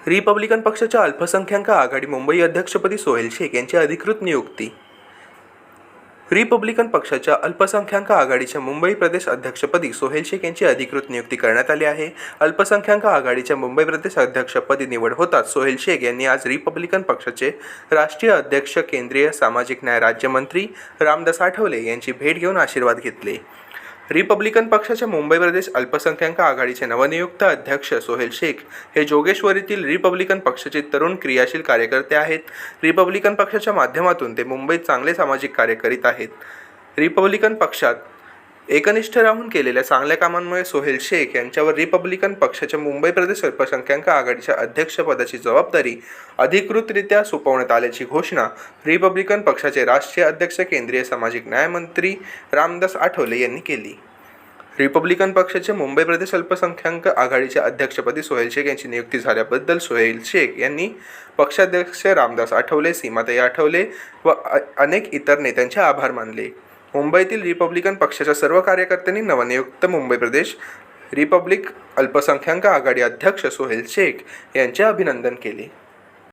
Republican पक्षाच्या अल्पसंख्याक आघाडी मुंबई अध्यक्षपदी सोहेल शेख यांची अधिकृत नियुक्ती. रिपब्लिकन पक्षाच्या अल्पसंख्याक आघाडीच्या मुंबई प्रदेश अध्यक्षपदी सोहेल शेख यांची अधिकृत नियुक्ती करण्यात आली आहे. अल्पसंख्याक आघाडीच्या मुंबई प्रदेश अध्यक्षपदी निवड होताच सोहेल शेख यांनी आज रिपब्लिकन पक्षाचे राष्ट्रीय अध्यक्ष, केंद्रीय सामाजिक न्याय राज्यमंत्री रामदास आठवले यांची भेट घेऊन आशीर्वाद घेतले. रिपब्लिकन पक्षाच्या मुंबई प्रदेश अल्पसंख्याक आघाडीचे नवनियुक्त अध्यक्ष सोहेल शेख हे जोगेश्वरीतील रिपब्लिकन पक्षाचे तरुण क्रियाशील कार्यकर्ते आहेत. रिपब्लिकन पक्षाच्या माध्यमातून ते मुंबईत चांगले सामाजिक कार्य करीत आहेत. रिपब्लिकन पक्षात एकनिष्ठ राहून केलेल्या चांगल्या कामांमुळे सोहेल शेख यांच्यावर रिपब्लिकन पक्षाच्या मुंबई प्रदेश अल्पसंख्याक आघाडीच्या अध्यक्षपदाची जबाबदारी अधिकृतरित्या सोपवण्यात आल्याची घोषणा रिपब्लिकन पक्षाचे राष्ट्रीय अध्यक्ष, केंद्रीय सामाजिक न्याय मंत्री रामदास आठवले यांनी केली. रिपब्लिकन पक्षाच्या मुंबई प्रदेश अल्पसंख्याक आघाडीच्या अध्यक्षपदी सोहेल शेख यांची नियुक्ती झाल्याबद्दल सोहेल शेख यांनी पक्षाध्यक्ष रामदास आठवले, सीमाताई आठवले व अनेक इतर नेत्यांचे आभार मानले. मुंबईतील रिपब्लिकन पक्षाच्या सर्व कार्यकर्त्यांनी नवनियुक्त मुंबई प्रदेश रिपब्लिक अल्पसंख्याक आघाडी अध्यक्ष सोहेल शेख यांचे अभिनंदन केले.